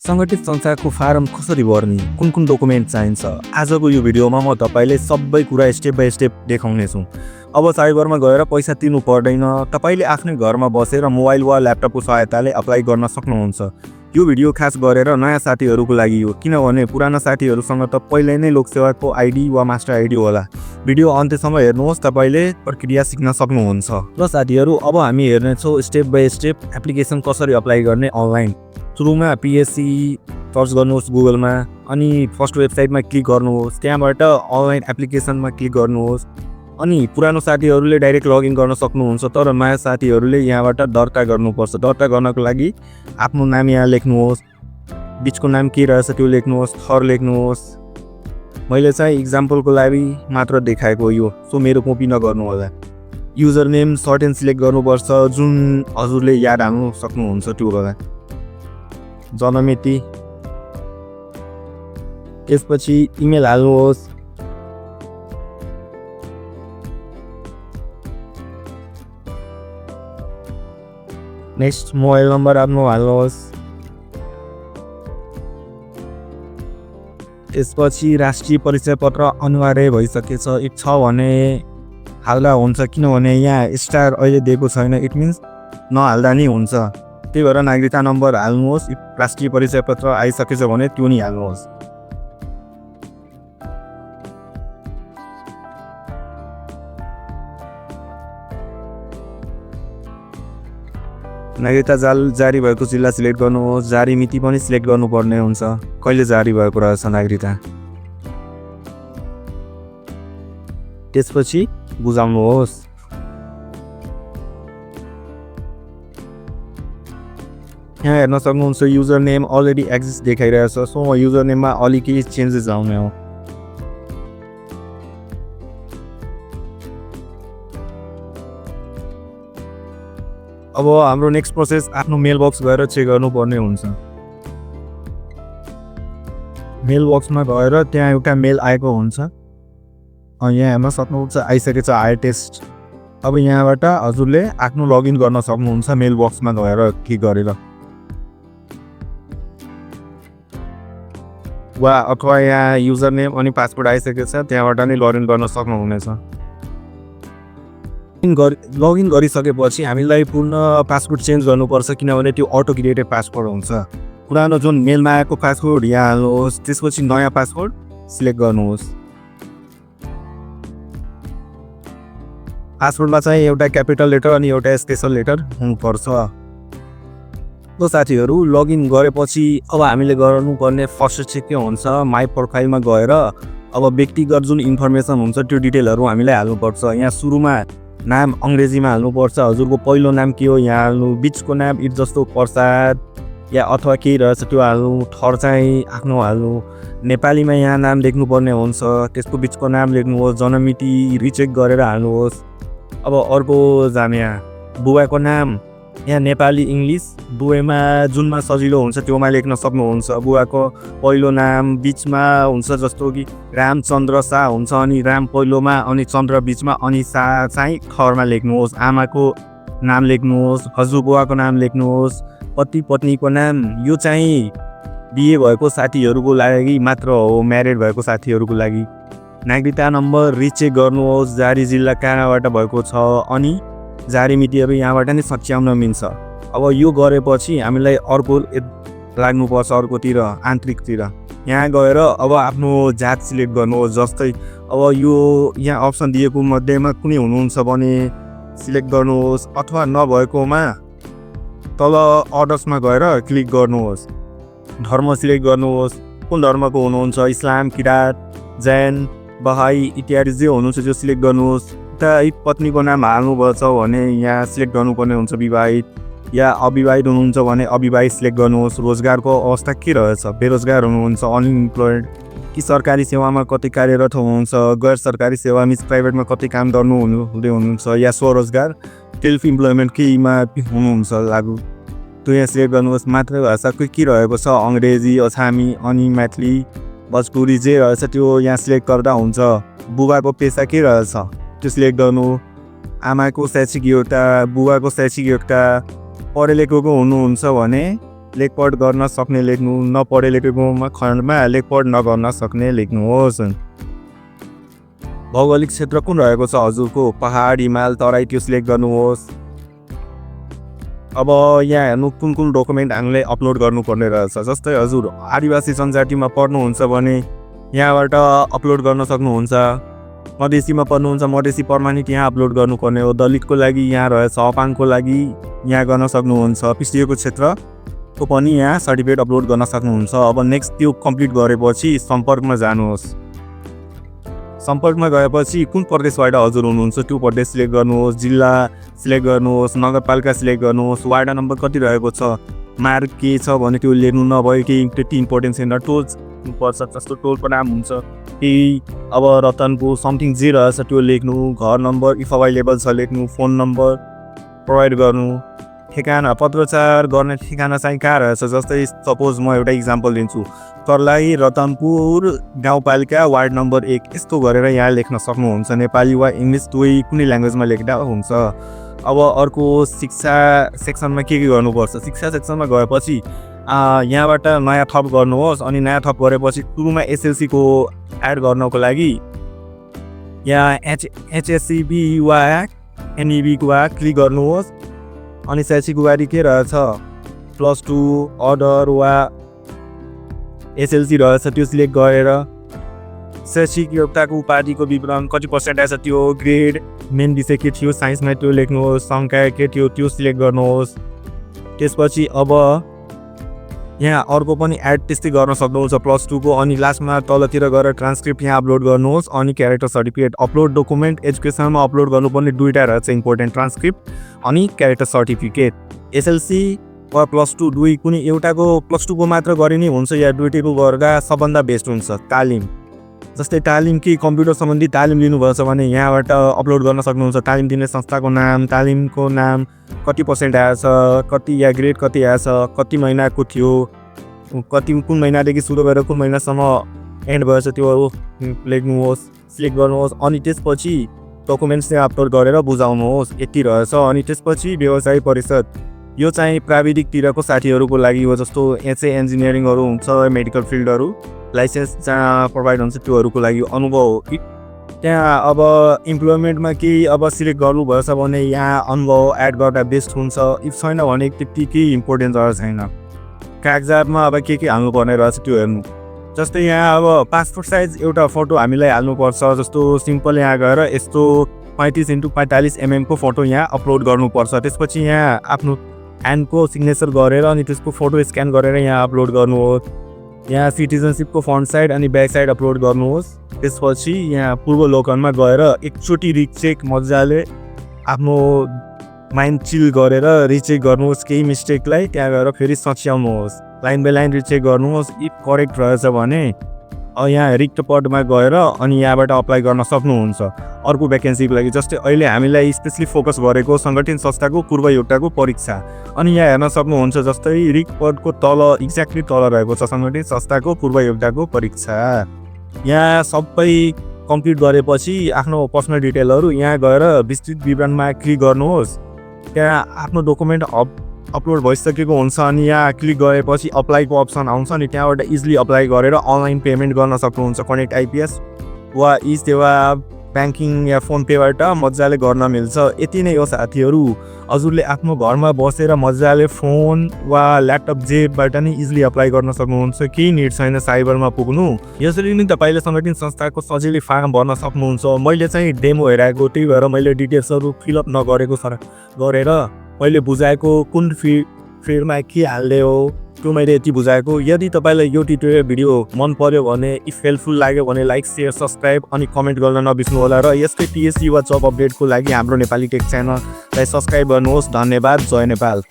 संगठित संस्थाको फारम कसरी भर्ने, कुन कुन डकुमेन्ट चाहिन्छ, आजको यो भिडियोमा म तपाईलाई सबै कुरा स्टेप बाइ स्टेप देखाउने छु। अब साइबरमा गएर पैसा तिर्नु पर्दैन, तपाईले आफ्नै घरमा बसेर मोबाइल वा ल्यापटपको सहायताले अप्लाई गर्न सक्नुहुन्छ। यो भिडियो खास गरेर नयाँ साथीहरुको लागि हो, किनभने पुराना साथीहरुसँग त पहिले नै लोकसेवाको आइडी वा मास्टर आइडी होला। भिडियो अन्त्यसम्म हेर्नुहोस्, तपाईले प्रक्रिया सिक्न सक्नुहुन्छ। ल साथीहरु, अब हामी हेर्नेछौँ स्टेप बाइ स्टेप एप्लिकेसन कसरी अप्लाई गर्ने अनलाइन। सुरुमा PSC सर्च गर्नुहोस् गुगलमा, अनि फर्स्ट वेबसाइटमा क्लिक गर्नुहोस्, त्यहाँबाट अनलाइन एप्लिकेसनमा क्लिक गर्नुहोस्। अनि पुरानो साथीहरूले डाइरेक्ट लगइन गर्न सक्नुहुन्छ, तर नयाँ साथीहरूले यहाँबाट दर्ता गर्नुपर्छ। दर्ता गर्नको लागि आफ्नो नाम यहाँ लेख्नुहोस्, बिचको नाम के रहेछ त्यो लेख्नुहोस्, थर लेख्नुहोस्। मैले चाहिँ इक्जाम्पलको लागि मात्र देखाएको यो, सो मेरो कपी नगर्नु होला। User name sort and select गर्नुपर्छ, जुन हजुरले याद हाल्नु सक्नुहुन्छ त्यो होला। जन्ममिति, त्यसपछि इमेल हाल्नुहोस्, नेक्स्ट मोबाइल नम्बर आफ्नो हाल्नुहोस्, त्यसपछि राष्ट्रिय परिचय पत्र अनिवार्य भइसकेछ। छ भने हाल्दा हुन्छ, किनभने यहाँ स्टार अहिले दिएको छैन, इट मिन्स नहाल्दा नि हुन्छ। त्यही भएर नागरिकता नम्बर हाल्नुहोस्, राष्ट्रिय परिचय पत्र आइसकेछ भने त्यो नि हाल्नुहोस्। नागरिकता जारी भएको जिल्ला सिलेक्ट गर्नुहोस्, जारी मिति पनि सिलेक्ट गर्नुपर्ने हुन्छ, कहिले जारी भएको रहेछ नागरिकता। त्यसपछि बुझाउनुहोस्। यहाँ हेर्न सक्नुहुन्छ युजर नेम अलरेडी एक्जिस्ट देखाइरहेछ, सो म युजर नेममा अलिकति चेन्जेस आउने हो। अब हाम्रो नेक्स्ट प्रोसेस आफ्नो मेल बक्स गएर चेक गर्नुपर्ने हुन्छ। मेल बक्समा गएर त्यहाँ एउटा मेल आएको हुन्छ, यहाँ हेर्न सक्नुहुन्छ आइसकेछ हायर टेस्ट। अब यहाँबाट हजुरले आफ्नो लगइन गर्न सक्नुहुन्छ मेल बक्समा गएर क्लिक गरेर, वा अथवा यहाँ युजर नेम अनि पासवर्ड आइसकेछ, त्यहाँबाट नै लगइन गर्न सक्नुहुनेछ। लगइन गरिसकेपछि हामीलाई पूर्ण पासवर्ड चेन्ज गर्नुपर्छ, किनभने त्यो अटो क्रिएटेड पासवर्ड हुन्छ। पुरानो जुन मेलमा आएको पासवर्ड यहाँ हाल्नुहोस्, त्यसपछि नयाँ पासवर्ड सिलेक्ट गर्नुहोस्। पासवर्डमा चाहिँ एउटा क्यापिटल लेटर अनि एउटा स्पेशल लेटर हुनुपर्छ। तो साथीहरु, लगइन गरेपछि अब हामीले गर्नुपर्ने फर्स्ट चाहिँ के हुन्छ, माई प्रोफाइलमा गएर अब व्यक्तिगत जुन इन्फर्मेसन हुन्छ त्यो डिटेलहरु हामीलाई हाल्नुपर्छ। यहाँ सुरुमा नाम अंग्रेजीमा हाल्नुपर्छ, हजुरको पहिलो नाम के हो यहाँ हाल्नु, बिचको नाम इत जस्तो प्रसाद या अथवा केही रहेछ त्यो हाल्नु, थर चाहिँ आफ्नो हाल्नु, नेपालीमा यहाँ नाम लेख्नुपर्ने हुन्छ, त्यसको बिचको नाम लेख्नुहोस्, जन्ममिति रिचेक गरेर हाल्नुहोस्। अब अर्को जाने बुबाको नाम यहाँ नेपाली इंग्लिश बुएमा जुनमा सजिलो हुन्छ त्योमा लेख्न सक्नुहुन्छ। बुवाको पहिलो नाम बिचमा हुन्छ, जस्तो कि रामचन्द्र शाह हुन्छ, अनि राम पहिलोमा अनि चन्द्र बिचमा अनि शाह चाहिँ थरमा लेख्नुहोस्। आमाको नाम लेख्नुहोस्, हजुरबुवाको नाम लेख्नुहोस्, पति पत्नीको नाम यो चाहिँ बिहे भएको साथीहरुको लागि मात्र हो, म्यारिड भएको साथीहरुको लागि। नागरिकता नम्बर रिचेक गर्नुहोस्, जारी जिल्ला कहाँबाट भएको छ, अनि जारी मितिहरु यहाँबाट नै सच्याउन मिल्छ। अब यो गरेपछि हामीलाई अर्को लाग्नुपर्छ, अर्कोतिर आन्तरिकतिर। यहाँ गएर अब आफ्नो जात सिलेक्ट गर्नुहोस्, जस्तै अब यो यहाँ अप्सन दिएको मध्येमा कुनै हुनुहुन्छ भने सिलेक्ट गर्नुहोस्, अथवा नभएकोमा तल अर्डर्समा गएर क्लिक गर्नुहोस्। धर्म सिलेक्ट गर्नुहोस्, कुन धर्मको हुनुहुन्छ, इस्लाम, किरात, जैन, बहाई इत्यादि जे हुनुहुन्छ त्यो सिलेक्ट गर्नुहोस्। पत्नीको नाम हाल्नुभएछ भने यहाँ सिलेक्ट गर्नुपर्ने हुन्छ विवाहित, या अविवाहित हुनुहुन्छ भने अविवाहित सिलेक्ट गर्नुहोस्। रोजगारको अवस्था के रहेछ, बेरोजगार हुनुहुन्छ, अनइम्प्लोइड कि सरकारी सेवामा कति कार्यरत हुनुहुन्छ, गैर सरकारी सेवा मिन्स प्राइभेटमा कति काम गर्नुहुँदै हुनुहुन्छ, या स्वरोजगार सेल्फ इम्प्लोइमेन्ट केहीमा हुनुहुन्छ लागु, त्यो यहाँ सिलेक्ट गर्नुहोस्। मातृभाषाको के रहेको छ, अङ्ग्रेजी, अछामी, अनि मैथिली, भोजपुरी जे रहेछ त्यो यहाँ सिलेक्ट गर्दा हुन्छ। बुबाको पेसा के रहेछ त्यो सिलेक्ट गर्नु। आमाको शैक्षिक योग्यता, बुबाको शैक्षिक योग्यता, पढे लेखेको हुनुहुन्छ भने लेखपढ गर्न सक्ने लेख्नु, नपढे लेखेकोमा खण्डमा लेखपढ नगर्न सक्ने लेख्नुहोस्। भौगोलिक क्षेत्र कुन रहेको छ हजुरको? पहाड, हिमाल, तराई त्यो सिलेक्ट गर्नुहोस्। अब यहाँ हेर्नु कुन कुन डकुमेन्ट हामीले अपलोड गर्नुपर्ने रहेछ। जस्तै हजुर आदिवासी जनजातिमा पढ्नुहुन्छ भने यहाँबाट अपलोड गर्न सक्नुहुन्छ। मधेसीमा पढ्नुहुन्छ, मधेसी प्रमाणित यहाँ अपलोड गर्नुपर्ने हो। दलितको लागि यहाँ रहेछ, अपाङको लागि यहाँ गर्न सक्नुहुन्छ। पिछडिएको क्षेत्रको पनि यहाँ सर्टिफिकेट अपलोड गर्न सक्नुहुन्छ। अब नेक्स्ट त्यो कम्प्लिट गरेपछि सम्पर्कमा जानुहोस्। सम्पर्कमा गएपछि कुन प्रदेशबाट हजुर हुनुहुन्छ त्यो प्रदेश सिलेक्ट गर्नुहोस्, जिल्ला सिलेक्ट गर्नुहोस्, नगरपालिका सिलेक्ट गर्नुहोस्, वार्ड नम्बर कति रहेको छ, मार्क के छ भने त्यो लेख्नु, नभए केही त्यति इम्पोर्टेन्ट छैन। टोल पर्छ, जस्तो टोलको नाम हुन्छ केही, अब रतनको समथिङ जे रहेछ त्यो लेख्नु, घर नम्बर इफ अभाइलेबल छ लेख्नु, फोन नम्बर प्रोभाइड गर्नु, ठेगाना पत्रचार गर्ने ठेगाना चाहिँ कहाँ रहेछ। जस्तै सपोज म एउटा इक्जाम्पल दिन्छु, कर्लाई रतनपुर गाउँपालिका वार्ड नम्बर 1 यस्तो गरेर यहाँ लेख्न सक्नुहुन्छ। नेपाली वा इङ्ग्लिस दुवै कुनै ल्याङ्ग्वेजमा लेख्दा हुन्छ। अब अर्को शिक्षा सेक्सनमा के गर्नुपर्छ? शिक्षा सेक्सनमा गएपछि यहाँबाट नयाँ थप गर्नुहोस्। अनि नयाँ थप गरेपछि सुरुमा एसएलसी को एड गर्नको लागि यहाँ एचएससीबी वा एनईबी को क्लिक गर्नुहोस्। अनि शैक्षिक उपाधि के रहेछ, +2 अर्डर वा एसएलसी रहेछ त्यो सिलेक्ट गरेर शैक्षिक योग्यताको उपाधिको विवरण कति पर्सेन्ट आएछ त्यो, ग्रेड, मेन विषय के थियो साइन्समा त्यो लेख्नुहोस्, सङ्ख्या के थियो त्यो सिलेक्ट गर्नुहोस्। त्यसपछि अब यहाँ अर्को पनि एड त्यस्तै गर्न सक्नुहुन्छ +2 को। अनि लास्टमा तलतिर गएर ट्रान्सक्रिप्ट यहाँ अपलोड गर्नुहोस्। अनि क्यारेक्टर सर्टिफिकेट अपलोड डकुमेन्ट एजुकेसनमा अपलोड गर्नुपर्ने दुईवटा रहेछ इम्पोर्टेन्ट, ट्रान्सक्रिप्ट अनि क्यारेक्टर सर्टिफिकेट। एसएलसी वा +2 दुई कुनै एउटाको +2 को मात्र गरे नै हुन्छ या दुईटैको गर्दा सबभन्दा बेस्ट हुन्छ। तालिम, जस्तै तालिम कि कम्प्युटर सम्बन्धी तालिम लिनुभएछ भने यहाँबाट अपलोड गर्न सक्नुहुन्छ। तालिम दिने संस्थाको नाम, तालिमको नाम, कति पर्सेन्ट आएछ, कति या ग्रेड कति आएछ, कति महिनाको थियो, कति कुन महिनादेखि सुरु गरेर कुन महिनासम्म एन्ड भएछ त्यो लेख्नुहोस्, सिलेक्ट गर्नुहोस्। अनि त्यसपछि डकुमेन्ट्स चाहिँ अपलोड गरेर बुझाउनुहोस्। यति रहेछ। अनि त्यसपछि व्यवसायिक परिषद, यो चाहिँ प्राविधिकतिरको साथीहरूको लागि हो। जस्तो एचए इन्जिनियरिङहरू हुन्छ, मेडिकल फिल्डहरू, लाइसेन्स जहाँ प्रोभाइड हुन्छ त्योहरूको लागि अनुभव हो कि त्यहाँ। अब इम्प्लोइमेन्टमा केही अब सिलेक्ट गर्नुभएछ भने यहाँ अनुभव एड गर्दा बेस्ट हुन्छ। इफ छैन भने त्यति इम्पोर्टेन्ट छैन। कागजातमा अब के हाल्नुपर्ने रहेछ त्यो हेर्नु। जस्तै यहाँ अब पासपोर्ट साइज एउटा फोटो हामीलाई हाल्नुपर्छ। जस्तो सिम्पल यहाँ गएर यस्तो 35x45 mm को फोटो यहाँ अपलोड गर्नुपर्छ। त्यसपछि यहाँ आफ्नो ह्यान्डको सिग्नेचर गरेर अनि त्यसको फोटो स्क्यान गरेर यहाँ अपलोड गर्नुहोस्। यहाँ सिटिजनसिपको फ्रन्ट साइड अनि ब्याक साइड अपलोड गर्नुहोस्। त्यसपछि यहाँ पूर्वावलोकनमा गएर एकचोटि रिचेक मजाले आफ्नो माइन्ड चिल गरेर रिचेक गर्नुहोस् केही मिस्टेकलाई। त्यहाँ गएर फेरि सच्याउनुहोस्, लाइन बाई लाइन रिचेक गर्नुहोस्। इफ करेक्ट रहेछ भने यहाँ रिक्त पदमा गएर अनि यहाँबाट अप्लाई गर्न सक्नुहुन्छ अर्को भ्याकेन्सीको लागि। जस्तै अहिले हामीलाई स्पेसली फोकस गरेको सङ्गठन संस्थाको पूर्व योग्यताको परीक्षा। अनि यहाँ हेर्न सक्नुहुन्छ जस्तै रिक्त पदको तल एक्ज्याक्टली तल रहेको छ सङ्गठन संस्थाको पूर्व योग्यताको परीक्षा। यहाँ सबै कम्प्लिट गरेपछि आफ्नो पर्सनल डिटेलहरू यहाँ गएर विस्तृत विवरणमा क्लिक गर्नुहोस्। त्यहाँ आफ्नो डकुमेन्ट अपलोड भइसकेको हुन्छ। अनि यहाँ क्लिक गरेपछि अप्लाईको अप्सन आउँछ। अनि त्यहाँबाट इजिली अप्लाई गरेर अनलाइन पेमेन्ट गर्न सक्नुहुन्छ। कनेक्ट आइपिएस वा eSewa ब्याङ्किङ या फोन पेबाट मजाले गर्न मिल्छ। यति नै हो साथीहरू। हजुरले आफ्नो घरमा बसेर मजाले फोन वा ल्यापटप जेबाट नै इजिली अप्लाई गर्न सक्नुहुन्छ। केही निड छैन साइबरमा पुग्नु। यसरी नै तपाईँले सङ्गठन संस्थाको सजिलै फार्म भर्न सक्नुहुन्छ। मैले चाहिँ डेमो हेराएको, त्यही भएर मैले डिटेल्सहरू फिलअप नगरेको गरेर मैले बुझाएको कुन फिल्डमा के हाल्ने हो त्यो मैले यति बुझाएको। यदि तपाईँलाई यो ट्युटोरियल भिडियो मन पर्यो भने, इफ हेल्पफुल लाग्यो भने लाइक, सेयर, सब्सक्राइब अनि कमेन्ट गर्न नबिर्सनु होला। र यस्तै PSC वा जब अपडेटको लागि हाम्रो नेपाली टेक च्यानललाई सब्सक्राइब गर्नुहोस्। धन्यवाद। जय नेपाल।